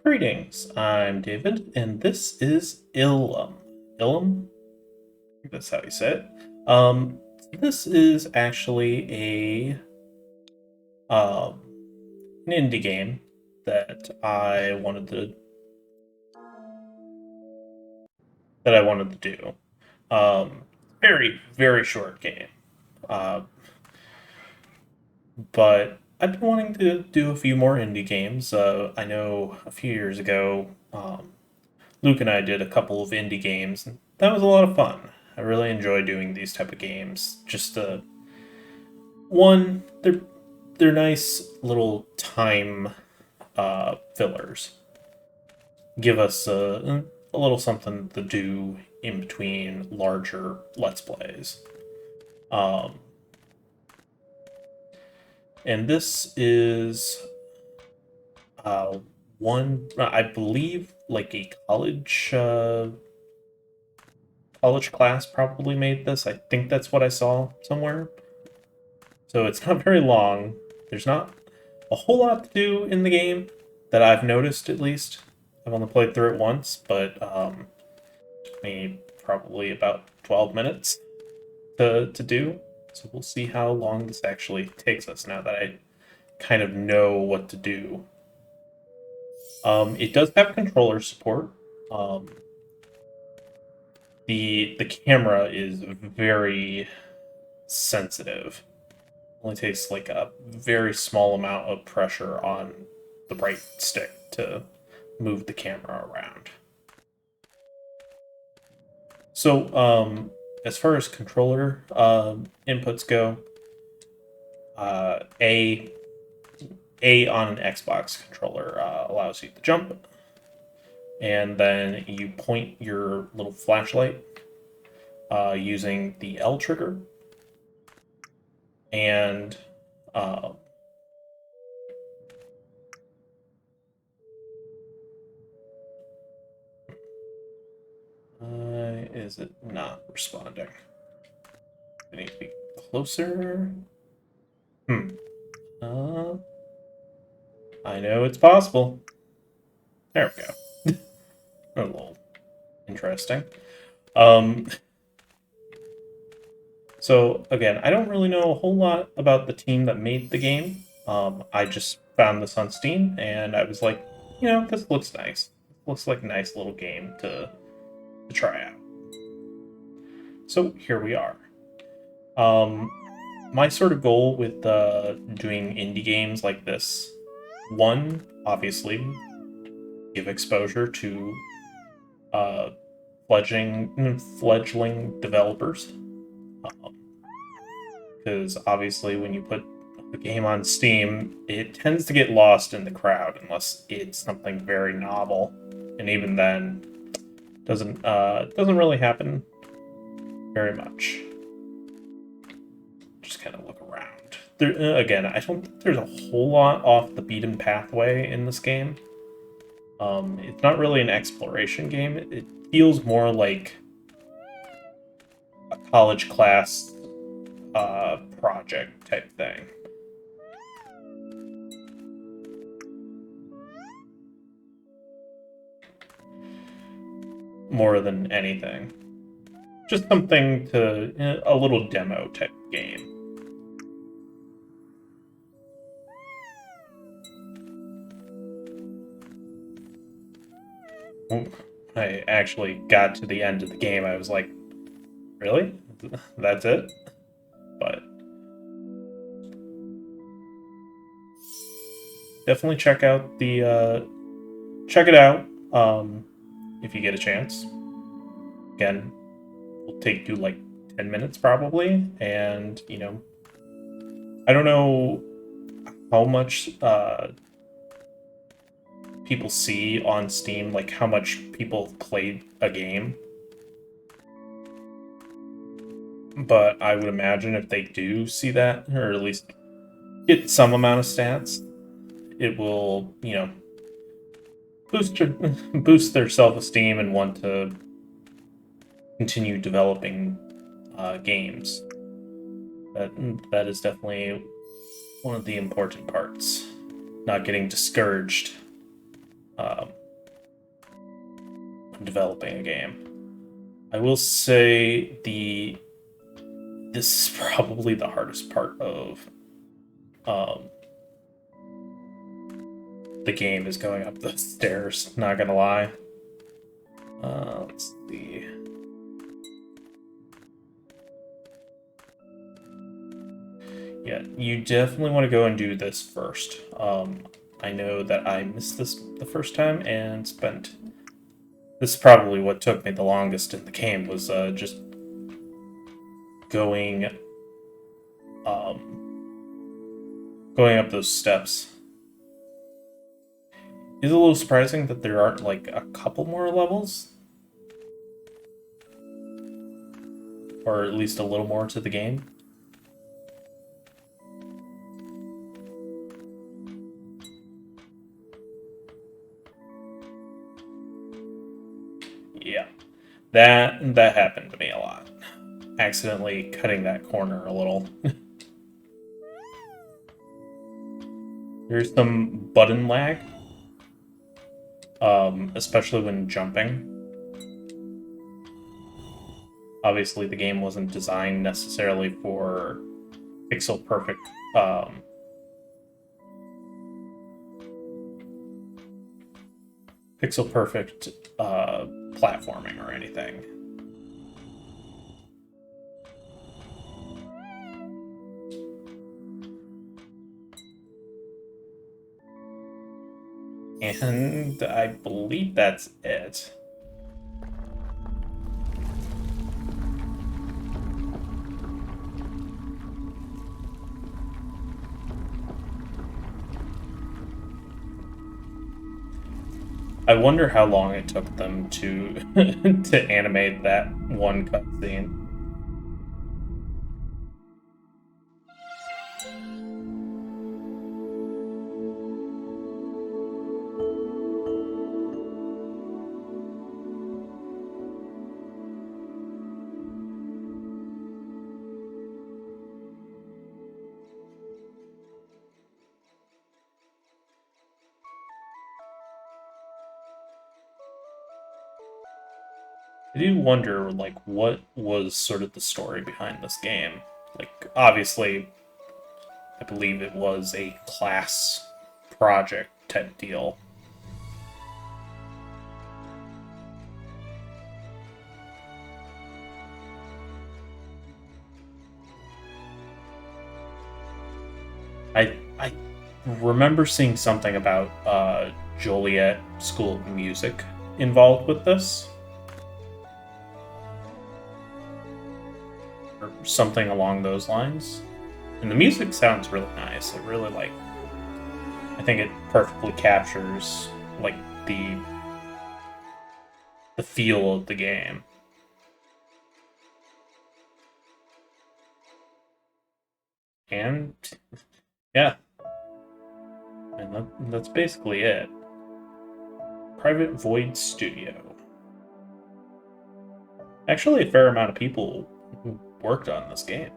Greetings, I'm David, and this is Illum. Illum? I think that's how you say it. This is actually um, an indie game that I wanted to do. Very, very short game. Uh, but I've been wanting to do a few more indie games. I know a few years ago, Luke and I did a couple of indie games, and that was a lot of fun. I really enjoy doing these type of games. Just one, they're nice little time fillers. Give us a little something to do in between larger Let's Plays. Um, and this is uh, one, I believe, like a college class probably made this. I think that's what I saw somewhere. So it's not very long. There's not a whole lot to do in the game that I've noticed, at least. I've only played through it once, but took me probably about 12 minutes to do. So we'll see how long this actually takes us now that I kind of know what to do. It does have controller support. Um, the camera is very sensitive. Only takes like a very small amount of pressure on the right stick to move the camera around. So, as far as controller inputs go, A on an Xbox controller allows you to jump, and then you point your little flashlight using the L trigger, and is it not responding? I need to be closer. Uh, I know it's possible. There we go. A little interesting. Um, so again, I don't really know a whole lot about the team that made the game. I just found this on Steam, and I was like, this looks nice. Looks like a nice little game to try out. So here we are. My sort of goal with doing indie games like this, one, obviously, give exposure to uh, fledgling developers. Because obviously, when you put a game on Steam, it tends to get lost in the crowd unless it's something very novel, and even then, doesn't really happen very much. Just kind of look around. There, again, I don't think there's a whole lot off the beaten pathway in this game. It's not really an exploration game. It feels more like a college class project type thing. More than anything. Just something a little demo type game. I actually got to the end of the game, I was like, really? That's it? But definitely check it out if you get a chance. Again, will take you like 10 minutes probably, and I don't know how much people see on Steam, like how much people played a game. But I would imagine if they do see that, or at least get some amount of stats, it will, boost their self-esteem and want to continue developing games. That is definitely one of the important parts. Not getting discouraged when developing a game. I will say this is probably the hardest part of the game is going up the stairs, not gonna lie. Let's see. Yeah, you definitely want to go and do this first. I know that I missed this the first time and spent... This is probably what took me the longest in the game, was just going going up those steps. It's a little surprising that there aren't like a couple more levels, or at least a little more to the game. Yeah, that happened to me a lot. Accidentally cutting that corner a little. There's some button lag, especially when jumping. Obviously, the game wasn't designed necessarily for pixel perfect platforming or anything. And I believe that's it. I wonder how long it took them to to animate that one cutscene. I do wonder, like, what was sort of the story behind this game? Like, obviously, I believe it was a class project type deal. I remember seeing something about Joliet School of Music involved with this. Or something along those lines. And the music sounds really nice. I think it perfectly captures like the feel of the game. And yeah. And that's basically it. Private Void Studio. Actually, a fair amount of people who worked on this game.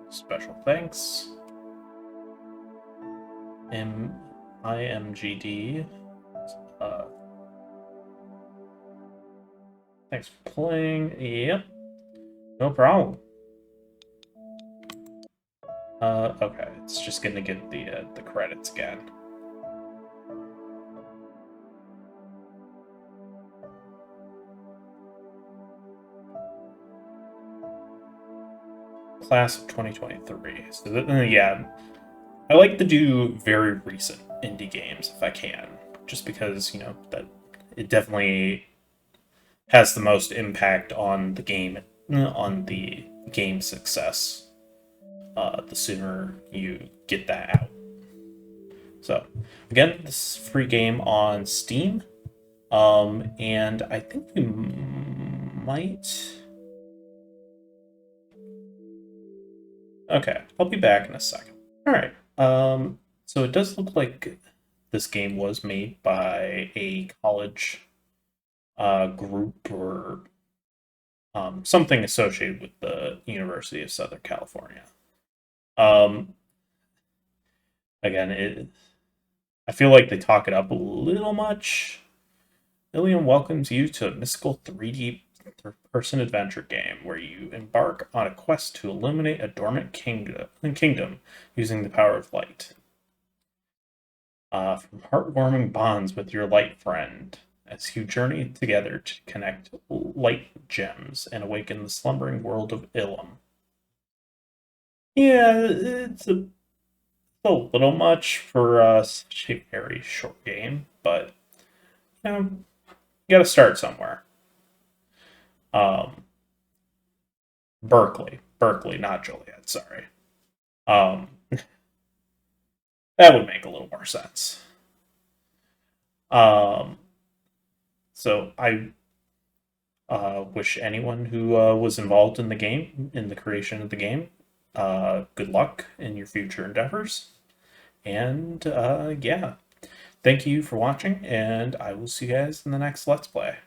Special thanks. IMGD. Thanks for playing. Yep. No problem. Okay. It's just gonna give the credits again. Class of 2023. So yeah, I like to do very recent indie games if I can, just because, you know, that it definitely has the most impact on the game success. The sooner you get that out. So again, this is a free game on Steam, and I think we might. Okay, I'll be back in a second. All right. So it does look like this game was made by a college group or something associated with the University of Southern California. Again, I feel like they talk it up a little much. Illum welcomes you to a mystical 3D third-person adventure game where you embark on a quest to illuminate a dormant kingdom using the power of light. From heartwarming bonds with your light friend as you journey together to connect light gems and awaken the slumbering world of Illum. Yeah, it's a little much for such a very short game, but you know, you gotta start somewhere. Um, Berkeley, not Joliet. Sorry. Um, that would make a little more sense. Um, so I wish anyone who was involved in the game, in the creation of the game, good luck in your future endeavors. And yeah, thank you for watching, and I will see you guys in the next Let's Play.